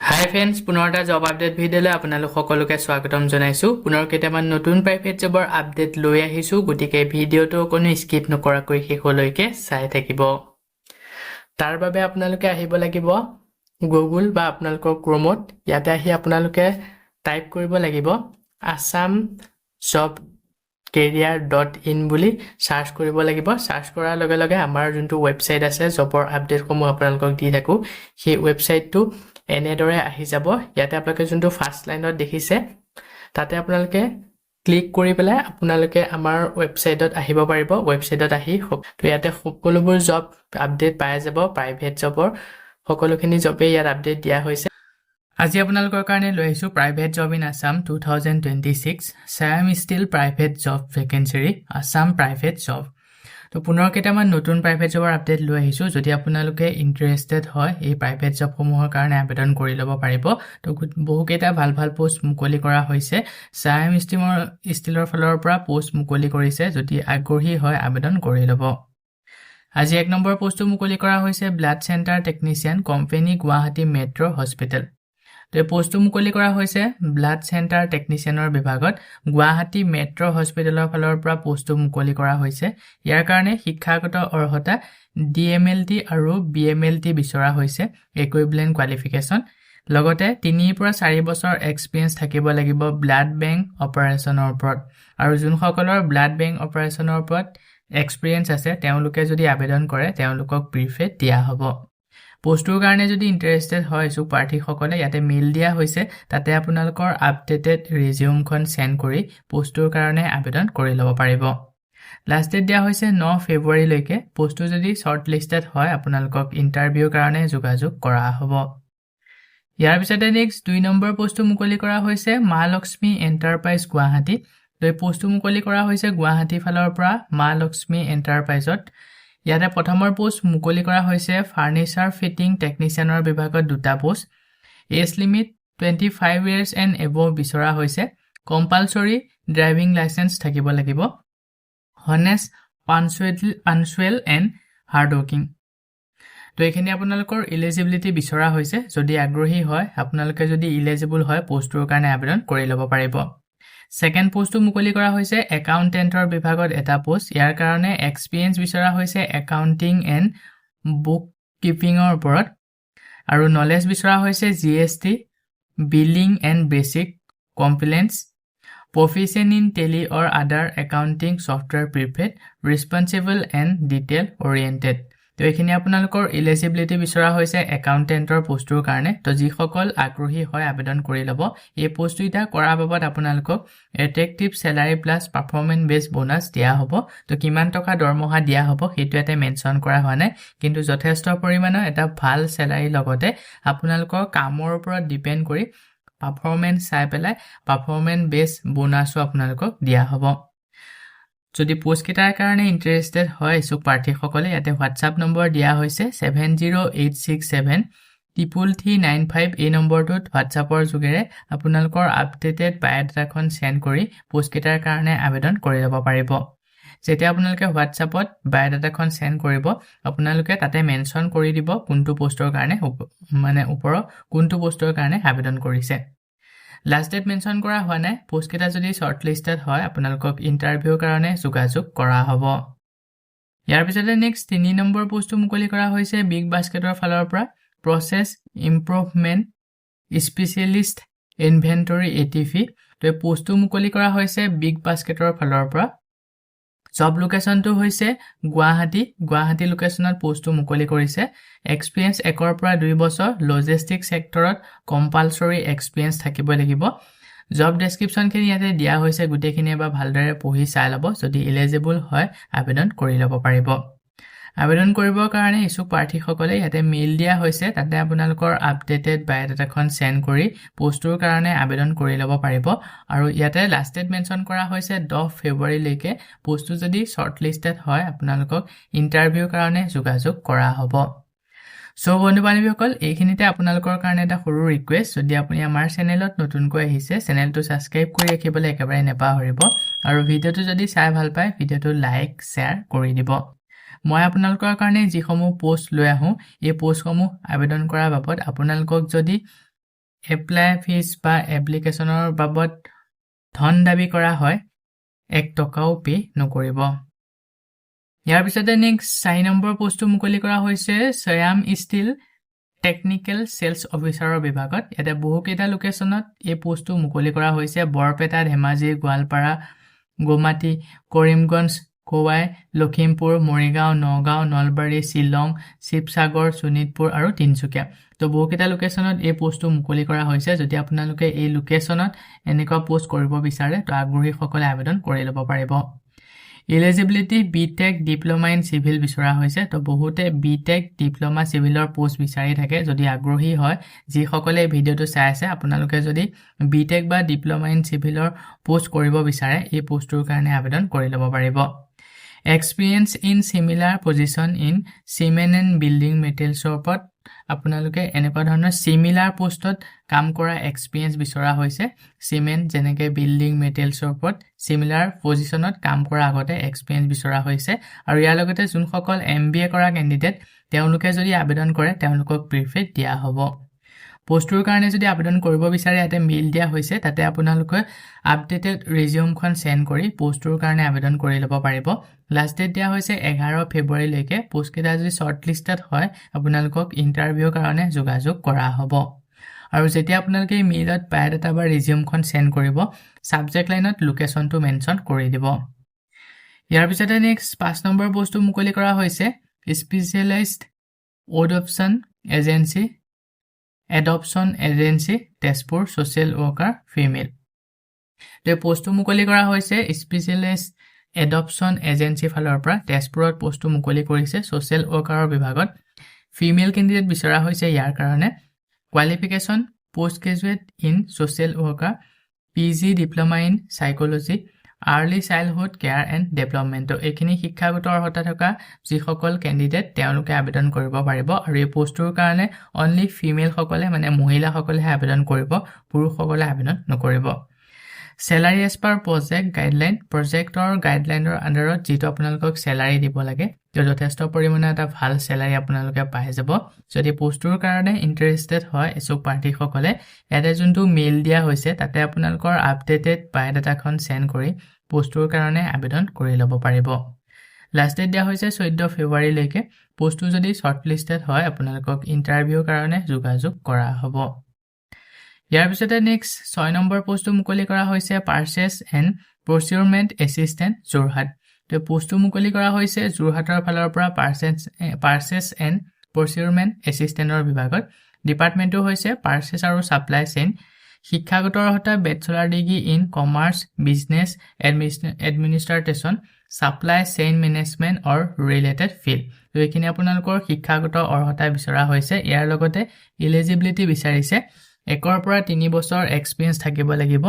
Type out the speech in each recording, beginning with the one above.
হাই friends, পুনৰ এটা job update ভিডিঅ'লৈ আপোনালোক সকলোকে স্বাগতম জনাইছোঁ। পুনৰ কেইটামান নতুন প্ৰাইভেট জবৰ আপডেট লৈ আহিছোঁ, গতিকে ভিডিঅ'টো কোনো স্কিপ নকৰাকৈ শেষলৈকে চাই থাকিব। তাৰ বাবে আপোনালোকে আহিব লাগিব গুগল বা আপোনালোকৰ ক্ৰমত। ইয়াতে আহি আপোনালোকে টাইপ কৰিব লাগিব আছাম জব career.in বুলি সাৰ্চ কৰিব লাগিব। সাৰ্চ কৰাৰ লগে লগে আমাৰ যোনটো ৱেবছাইট আছে জবৰ আপডেটসমূহ আপোনালোকক দি থাকোঁ, সেই ৱেবছাইটটো এনেদৰে আহি যাব। ইয়াতে আপোনালোকে যোনটো ফাৰ্ষ্ট লাইনত দেখিছে তাতে আপোনালোকে ক্লিক কৰি পেলাই আপোনালোকে আমাৰ ৱেবছাইটত আহিব পাৰিব। ৱেবছাইটত আহি তো ইয়াতে সকলোবোৰ জব আপডেট পাই যাব। প্ৰাইভেট জবৰ সকলোখিনি জবেই ইয়াত আপডেট দিয়া হৈছে। আজি আপোনালোকৰ কাৰণে লৈ আহিছোঁ private job in Assam 2026 Shyam steel private job vacancy Assam private job. তো পুনৰ কেইটামান নতুন প্ৰাইভেট জবৰ আপডেট লৈ আহিছোঁ। যদি আপোনালোকে ইণ্টাৰেষ্টেড হয় এই প্ৰাইভেট জবসমূহৰ কাৰণে আবেদন কৰি ল'ব পাৰিব। তো বহুকেইটা ভাল ভাল পোষ্ট মুকলি কৰা হৈছে। ছায়াম ষ্টিলৰ ফালৰ পৰা পোষ্ট মুকলি কৰিছে। যদি আগ্ৰহী হয় আবেদন কৰি ল'ব। আজি 1 নম্বৰ পোষ্টটো মুকলি কৰা হৈছে blood centre technician company Guwahati metro' hospital. তো এই পোষ্টটো মুকলি কৰা হৈছে ব্লাড চেণ্টাৰ টেকনিচিয়ানৰ বিভাগত গুৱাহাটী মেট্ৰ' হস্পিটেলৰ ফালৰ পৰা পোষ্টটো মুকলি কৰা হৈছে। ইয়াৰ কাৰণে শিক্ষাগত অৰ্হতা DMLT আৰু BMLT বিচৰা হৈছে, ইকুইভেলেণ্ট কোৱালিফিকেশ্যন। লগতে 3 পৰা 4 বছৰ এক্সপিৰিয়েঞ্চ থাকিব লাগিব ব্লাড বেংক অপাৰেশ্যনৰ ওপৰত। আৰু যোনসকলৰ ব্লাড বেংক অপাৰেশ্যনৰ ওপৰত এক্সপিৰিয়েঞ্চ আছে তেওঁলোকে যদি আবেদন কৰে তেওঁলোকক প্ৰিফেড দিয়া হ'ব। পোষ্টটোৰ কাৰণে যদি ইণ্টাৰেষ্টেড হয় ইচ্ছুক প্ৰাৰ্থীসকলে ইয়াতে মেইল দিয়া হৈছে, তাতে আপোনালোকৰ আপডেটেড ৰিজিউমখন চেণ্ড কৰি পোষ্টটোৰ কাৰণে আবেদন কৰি ল'ব পাৰিব। লাষ্ট ডেট দিয়া হৈছে 9 ফেব্ৰুৱাৰীলৈকে। পোষ্টটো যদি শ্বৰ্ট লিষ্টেড হয় আপোনালোকক ইণ্টাৰভিউৰ কাৰণে যোগাযোগ কৰা হ'ব। ইয়াৰ পিছতে নেক্সট 2 নম্বৰ পোষ্টটো মুকলি কৰা হৈছে মা লক্ষ্মী এণ্টাৰপ্ৰাইজ গুৱাহাটী। তো এই পোষ্টটো মুকলি কৰা হৈছে গুৱাহাটী ফালৰ পৰা মা লক্ষ্মী এণ্টাৰপ্ৰাইজত। ইয়াতে প্ৰথমৰ পোষ্ট মুকলি কৰা হৈছে ফাৰ্নিচাৰ ফিটিং টেকনিচিয়ানৰ বিভাগত 2টা post. Age limit 25 years and above বিচৰা হৈছে। কম্পালচৰি ড্ৰাইভিং লাইচেন্স থাকিব লাগিব। Honest punctual and hard working. তো এইখিনি আপোনালোকৰ ইলিজিবিলিটি বিচৰা হৈছে। যদি আগ্ৰহী হয় আপোনালোকে যদি ইলিজিবল হয় পোষ্টটোৰ কাৰণে আবেদন কৰি ল'ব পাৰিব। ছেকেণ্ড পোষ্টটো মুকলি কৰা হৈছে একাউণ্টেণ্টৰ বিভাগত 1টা পোষ্ট। ইয়াৰ কাৰণে এক্সপিৰিয়েঞ্চ বিচৰা হৈছে একাউণ্টিং এণ্ড বুক কিপিঙৰ ওপৰত। আৰু নলেজ বিচৰা হৈছে GST, billing and basic compliance, proficient in Tally or other accounting software preferred, responsible and detail oriented. তো এইখিনি আপোনালোকৰ ইলিজিবিলিটি বিচৰা হৈছে একাউণ্টেণ্টৰ পোষ্টটোৰ কাৰণে। তো যিসকল আগ্ৰহী হয় আবেদন কৰি ল'ব। এই পোষ্টকেইটা কৰাৰ বাবদ আপোনালোকক এট্ৰেক্টিভ চেলাৰী প্লাছ পাৰফৰ্মেঞ্চ বেছ বোনাছ দিয়া হ'ব। তো কিমান টকা দৰমহা দিয়া হ'ব সেইটো ইয়াতে মেনশ্যন কৰা হোৱা নাই, কিন্তু যথেষ্ট পৰিমাণৰ এটা ভাল চেলাৰীৰ লগতে আপোনালোকৰ কামৰ ওপৰত ডিপেণ্ড কৰি পাৰফৰ্মেঞ্চ চাই পেলাই পাৰফৰ্মেঞ্চ বেছ বোনাছো আপোনালোকক দিয়া হ'ব। যদি পোষ্টকেইটাৰ কাৰণে ইণ্টাৰেষ্টেড হয় ইচ্ছুক প্ৰাৰ্থীসকলে ইয়াতে হোৱাটছআপ নম্বৰ দিয়া হৈছে 7086733395। এই নম্বৰটোত হোৱাটছআপৰ যোগেৰে আপোনালোকৰ আপডেটেড বায়'ডাটাখন চেণ্ড কৰি পোষ্টকেইটাৰ কাৰণে আবেদন কৰি ল'ব পাৰিব। যেতিয়া আপোনালোকে হোৱাটছআপত বায়'ডাটাখন চেণ্ড কৰিব আপোনালোকে তাতে মেনশ্যন কৰি দিব কোনটো পোষ্টৰ কাৰণে ওপৰৰ কোনটো পোষ্টৰ কাৰণে আবেদন কৰিছে। লাষ্ট ডেট মেনশ্যন কৰা হোৱা নাই। পোষ্টকেইটা যদি শ্বৰ্ট লিষ্টেড হয় আপোনালোকক ইণ্টাৰভিউৰ কাৰণে যোগাযোগ কৰা হ'ব। ইয়াৰ পিছতে নেক্সট 3 নম্বৰ পোষ্টটো মুকলি কৰা হৈছে বিগ বাস্কেটৰ ফালৰ পৰা process improvement specialist inventory ATV। তো এই পোষ্টটো মুকলি কৰা হৈছে বিগ বাস্কেটৰ ফালৰ পৰা। জব লোকেশ্যনটো হৈছে গুৱাহাটী লোকেশ্যনত পোষ্টটো মুকলি কৰিছে। এক্সপিৰিয়েঞ্চ 1 পৰা 2 বছৰ লজিষ্টিক ছেক্টৰত কম্পালচৰি এক্সপিৰিয়েঞ্চ থাকিব লাগিব। জব ডেছক্ৰিপশ্যনখিনি ইয়াতে দিয়া হৈছে, গোটেইখিনি এবাৰ ভালদৰে পঢ়ি চাই ল'ব। যদি ইলিজিবল হয় আবেদন কৰি ল'ব পাৰিব। আবেদন কৰিবৰ কাৰণে ইচ্ছুক প্ৰাৰ্থীসকলে ইয়াতে মেইল দিয়া হৈছে, তাতে আপোনালোকৰ আপডেটেড বায়'ডাটাখন চেণ্ড কৰি পোষ্টটোৰ কাৰণে আবেদন কৰি ল'ব পাৰিব। আৰু ইয়াতে লাষ্ট ডেট মেনশ্যন কৰা হৈছে 10 ফেব্ৰুৱাৰীলৈকে। পোষ্টটো যদি শ্বৰ্ট লিষ্টেড হয় আপোনালোকক ইণ্টাৰভিউৰ কাৰণে যোগাযোগ কৰা হ'ব। সো বন্ধু বান্ধৱীসকল, এইখিনিতে আপোনালোকৰ কাৰণে এটা সৰু ৰিকুৱেষ্ট, যদি আপুনি আমাৰ চেনেলত নতুনকৈ আহিছে চেনেলটো ছাবস্ক্ৰাইব কৰি ৰাখিবলৈ একেবাৰে নেপাহৰিব। আৰু ভিডিঅ'টো যদি চাই ভাল পায় ভিডিঅ'টো লাইক শ্বেয়াৰ কৰি দিব। মই আপোনালোকৰ কাৰণে যিসমূহ পোষ্ট লৈ আহোঁ এই পোষ্টসমূহ আবেদন কৰাৰ বাবদ আপোনালোকক যদি এপ্লাই ফিজ বা এপ্লিকেশ্যনৰ বাবদ ধন দাবী কৰা হয় 1 টকাও পে নকৰিব ইয়াৰ পিছতে নেক্সট 4 নম্বৰ পোষ্টটো মুকলি কৰা হৈছে শ্যাম ষ্টিল টেকনিক্যাল সেলস অফিচাৰৰ বিভাগত এটা বহুকেইটা লোকেশনত এই পোষ্টটো মুকলি কৰা হৈছে বৰপেটা ধেমাজি গোৱালপাৰা গোমাটি কৰিমগঞ্জ কোৱাই লখিমপুৰ মৰিগাঁও নগাঁও নলবাৰী শিলং শিৱসাগৰ শোণিতপুৰ আৰু তিনচুকীয়া তো বহুকেইটা লোকেশনত এই পোষ্টটো মুকলি কৰা হৈছে যদি আপোনালোকে এই লোকেশনত এনেকুৱা পোষ্ট কৰিব বিচাৰে তো আগ্ৰহীসকলে আবেদন কৰি ল'ব পাৰিব eligibility B Tech diploma in civil বিচৰা হৈছে তো বহুতে বিটেক ডিপ্লোমা সিভিলৰ পোষ্ট বিচাৰি থাকে যদি আগ্ৰহী হয় যিসকলে ভিডিওটো চাই আছে আপোনালোকে যদি বিটেক বা ডিপ্লোমা ইন সিভিলৰ পোষ্ট কৰিব বিচাৰে এই পোষ্টৰ কাৰণে আবেদন কৰি ল'ব পাৰিব experience in similar position in cement and building মেটেৰিয়েলছৰ ওপৰত আপোনালোকে এনেকুৱা ধৰণৰ সিমিলাৰ পোষ্টত কাম কৰা এক্সপেৰিয়েন্স বিচৰা হৈছে সিমেন্ট যেনেকে বিল্ডিং মেটেৰিয়েলছৰ ওপৰত সিমিলাৰ পজিশনত কাম কৰা আগতে এক্সপেৰিয়েন্স বিচৰা হৈছে আৰু ইয়াৰ লগতে যোনসকল এমবিএ কৰা ক্যান্ডিডেট তেওঁলোকে যদি আবেদন কৰে তেওঁলোকক প্ৰিফাৰেন্স দিয়া হ'ব পোষ্টৰ কাৰণে যদি আবেদন কৰিব বিচাৰে ইয়াতে মেইল দিয়া হৈছে তাতে আপোনালোকে আপডেটেড ৰিজিউমখন সেন্ড কৰি পোষ্টৰ কাৰণে আবেদন কৰি ল'ব পাৰিব লাষ্ট ডেট দিয়া হৈছে 11 ফেব্ৰুৱাৰী লৈকে পোষ্ট কেইটা যদি শৰ্ট লিষ্টেড হয় আপোনালোকক ইন্টাৰভিউৰ কাৰণে যোগাযোগ কৰা হ'ব আৰু যেতিয়া আপোনালোকে মেইলত বায়োডাটা বা ৰিজিউমখন সেন্ড কৰিব সাবজেক্ট লাইনত লোকেশনটো মেনশন কৰি দিব ইয়াৰ পিছতে নেক্সট 5 নম্বৰ পোষ্টটো মুকলি কৰা হৈছে specialised adoption agency Tezpur social worker female তে পোষ্টটো মুকলি কৰা হৈছে স্পেশালাইজড এডপশন এজেন্সি ফালৰ পৰা তেজপুৰত পোষ্টটো মুকলি কৰিছে সোশ্যাল ওয়াৰ্কাৰৰ বিভাগত ফিমেল ক্যান্ডিডেট বিচৰা হৈছে ইয়াৰ কাৰণে qualification post graduate in social worker PG diploma in psychology early childhood care and development এইখিনি শিক্ষাগত অৰ্হতা থকা যিসকল ক্যান্ডিডেট তেওঁলোকে আবেদন কৰিব পাৰিব আৰু এই পোষ্টৰ কাৰণে অনলি ফিমেল সকলে মানে মহিলা সকলে আবেদন কৰিব পুৰুষ সকলে আবেদন নকৰিব Salary as per project guideline projector guideline আন্ডাৰত যেটো আপোনালোকক salary দিব লাগে তো যথেষ্ট পৰিমাণে এটা ভাল salary আপোনালোকে পাই যাব যদি পোষ্টৰ কাৰণে ইন্টাৰেষ্টেড হয় এসব পাৰ্টি সকলে ইয়াতে যোনটো মেইল দিয়া হৈছে তাতে আপোনালোকৰ আপডেটেড বায়োডাটাখন সেন্ড কৰি পোষ্টৰ কাৰণে আবেদন কৰি ল'ব পাৰিব লাষ্ট ডেট দিয়া হৈছে 14 ফেব্ৰুৱাৰী লৈকে পোষ্টটো যদি শৰ্ট লিষ্টেড হয় আপোনালোকক ইন্টাৰভিউৰ কাৰণে যোগাযোগ কৰা হ'ব ইয়াৰ পিছতে নেক্সট 6 নম্বৰ পোষ্টটো মুকলি কৰা হৈছে purchase and procurement assistant Jorhat তো পোষ্টটো মুকলি কৰা হৈছে যোৰহাটৰ ফালৰ পৰা পাৰ্চেছ এণ্ড প্ৰকিউৰমেন্ট এসিস্ট্যান্টৰ বিভাগত ডিপাৰ্টমেন্টটো হৈছে পাৰ্চেছ আৰু সাপ্লাই চেইন শিক্ষাগত অৰ্হতা bachelor degree in commerce business administration supply chain management or related field তো এইখিনি আপোনালোকৰ শিক্ষাগত অৰ্হতা বিচৰা হৈছে ইয়াৰ লগতে এলিজিবিলিটি বিচাৰিছে 1 পৰা 3 বছৰ এক্সপেৰিয়েন্স থাকিব লাগিব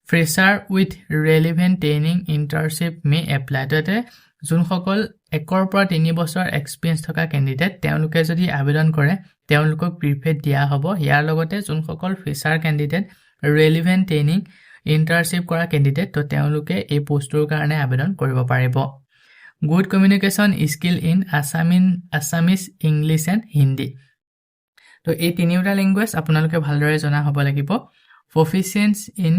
fresher with relevant training internship may apply ততে যোনসকল 1 পৰা 3 বছৰ এক্সপেৰিয়েন্স থকা ক্যান্ডিডেট তেওঁলোকে যদি আবেদন কৰে তেওঁলোকক প্ৰিফাৰেন্স দিয়া হ'ব ইয়াৰ লগতে যোনসকল fresher candidate relevant training internship কৰা ক্যান্ডিডেট তো তেওঁলোকে এই পোষ্টৰ কাৰণে আবেদন কৰিব পাৰিব good communication skill in Assamese English and Hindi তো এই তিনিটা ল্যাঙ্গুৱেজ আপোনালোকে ভালদৰে জনা হ'ব লাগিব proficiency in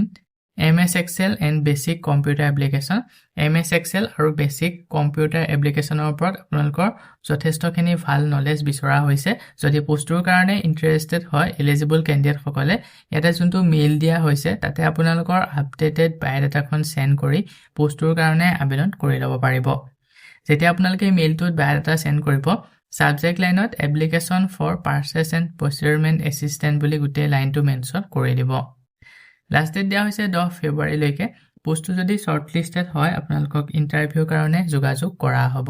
MS Excel and basic computer application MS Excel আৰু বেসিক কম্পিউটাৰ এপ্লিকেশনৰ ওপৰত আপোনালোকৰ যথেষ্টখিনি ভাল নলেজ বিচৰা হৈছে যদি পোষ্টৰ কাৰণে ইন্টাৰেষ্টেড হয় এলিজিবল ক্যান্ডিডেট সকলে ইয়াতে যোনটো মেইল দিয়া হৈছে তাতে আপোনালোকৰ আপডেটেড বায়োডাটাখন সেন্ড কৰি পোষ্টৰ কাৰণে আবেদন কৰি ল'ব পাৰিব যেতিয়া আপোনালোকে মেইলটোত বায়োডাটা সেন্ড কৰিব সাবজেক্ট লাইনত application for purchase and procurement assistant বুলি গোটেই লাইনটো মেনশন কৰি দিব লাষ্ট ডেট দিয়া হৈছে 10 ফেব্ৰুৱাৰী লৈকে পোষ্টটো যদি শৰ্ট লিষ্টেড হয় আপোনালোকক ইন্টাৰভিউৰ কাৰণে যোগাযোগ কৰা হ'ব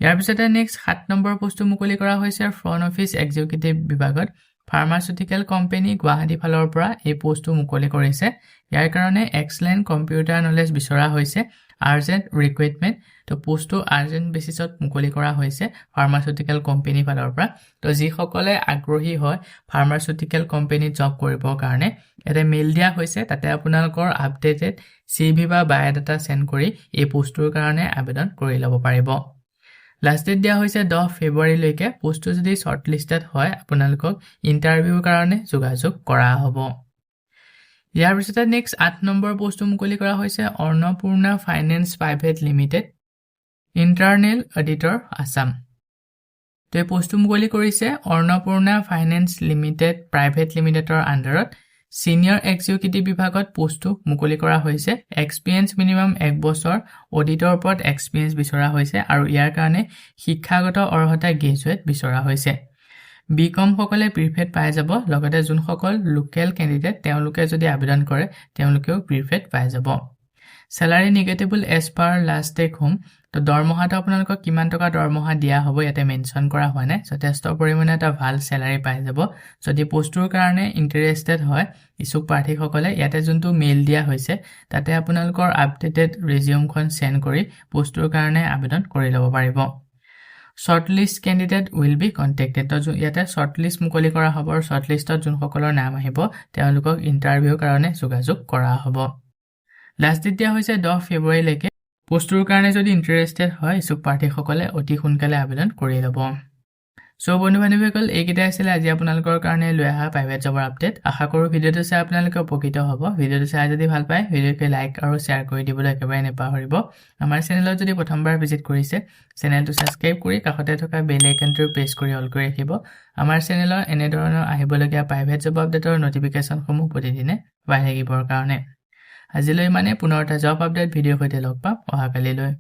ইয়াৰ পিছতে নেক্সট 7 নম্বৰ পোষ্টটো মুকলি কৰা হৈছে ফ্ৰণ্ট অফিচ এক্সিকিউটিভ বিভাগত ফাৰ্মাচিউটিকেল কোম্পানী গুৱাহাটী ফালৰ পৰা এই পোষ্টটো মুকলি কৰিছে ইয়াৰ কাৰণে এক্সেলেন্ট কম্পিউটাৰ নলেজ বিচৰা হৈছে আৰ্জেন্ট ৰিকুৱাৰমেন্ট তো পোষ্টটো আৰ্জেন্ট বেসিছত মুকলি কৰা হৈছে ফাৰ্মাচিউটিকেল কোম্পানী ফালৰ পৰা তো যিসকলে আগ্ৰহী হয় ফাৰ্মাচিউটিকেল কোম্পানীত জব কৰিবৰ কাৰণে এটা মেইল দিয়া হৈছে তাতে আপোনালোকৰ আপডেটেড সিভি বা বায়োডাটা সেন্ড কৰি এই পোষ্টৰ কাৰণে আবেদন কৰি ল'ব পাৰিব লাষ্ট ডেট দিয়া হৈছে 10 ফেব্ৰুৱাৰীলৈকে পোষ্টটো যদি শ্বৰ্ট লিষ্টেড হয় আপোনালোকক ইণ্টাৰভিউৰ কাৰণে যোগাযোগ কৰা হ'ব ইয়াৰ পিছতে নেক্সট 8 নম্বৰ পোষ্টটো মুকলি কৰা হৈছে Annapurna finance private limited internal auditor Assam তো এই পোষ্টটো মুকলি কৰিছে অৰ্ণপূৰ্ণা ফাইনেন্স লিমিটেড প্ৰাইভেট লিমিটেডৰ আণ্ডাৰত সিনিয়ৰ এক্সিকিউটিভ বিভাগত পোষ্টটো মুকলি কৰা হৈছে এক্সপেৰিয়েন্স মিনিমাম 1 বছৰ অডিটৰ ওপৰত এক্সপেৰিয়েন্স বিচৰা হৈছে আৰু ইয়াৰ কাৰণে শিক্ষাগত অৰ্হতা গ্ৰেজুৱেট বিচৰা হৈছে বিকম সকলে প্ৰিফেট পাই যাব লগতে যোন সকল লোকেল ক্যান্ডিডেট তেওঁলোকে যদি আবেদন কৰে তেওঁলোকেও প্ৰিফেট পাই যাব salary negotiable as per last take home তো দৰমহাটো আপোনালোকক কিমান টকা দৰমহা দিয়া হ'ব ইয়াতে মেনশন কৰা হোৱা নাই যথেষ্ট পৰিমাণে এটা ভাল স্যালাৰি পাই যাব যদি পোষ্টৰ কাৰণে ইন্টাৰেষ্টেড হয় ইছুক প্ৰাৰ্থীসকলে ইয়াতে যোনটো মেইল দিয়া হৈছে তাতে আপোনালোকৰ আপডেটেড ৰিজিউমখন সেন্ড কৰি পোষ্টৰ কাৰণে আবেদন কৰি ল'ব পাৰিব শৰ্টলিষ্ট ক্যান্ডিডেট উইল বি কন্টেক্টেড তো ইয়াতে শৰ্টলিষ্ট মুকলি কৰা হ'ব আৰু শৰ্টলিষ্টত যোন সকলৰ নাম আহিব তেওঁলোকক ইন্টাৰভিউৰ কাৰণে যোগাযোগ কৰা হ'ব লাষ্ট ডেট দিয়া হৈছে 10 ফেব্ৰুৱাৰীলৈকে পোষ্টৰ কাৰণে যদি ইন্টাৰেষ্টেড হয় ইছুক প্ৰাৰ্থীসকলে অতি সোনকালে আবেদন কৰি ল'ব সো বন্ধু-বান্ধৱীসকল এইকেইটা আছিল আজি আপোনালোকৰ কাৰণে লৈ অহা প্ৰাইভেট জবৰ আপডেট আশা কৰোঁ ভিডিঅটো চাই আপোনালোকে উপকৃত হ'ব ভিডিঅটো চাই যদি ভাল পায় ভিডিঅকে লাইক আৰু শ্বেয়াৰ কৰি দিবলৈ একেবাৰে নেপাহৰিব আমাৰ চেনেলত যদি প্ৰথমবাৰ ভিজিট কৰিছে চেনেলটো সাবস্ক্ৰাইব কৰি কাষতে থকা বেল আইকনটো প্ৰেছ কৰি অল কৰি ৰাখিব আমাৰ চেনেলৰ এনে ধৰণৰ আহিবলগীয়া প্ৰাইভেট জব আপডেটৰ নটিফিকেশনসমূহ প্ৰতিদিনে পাই থাকিবৰ কাৰণে আজিলৈ মানে পুনৰ এটা জব আপডেট ভিডিঅ' সৈতে লগ পাম অহাকালিলৈ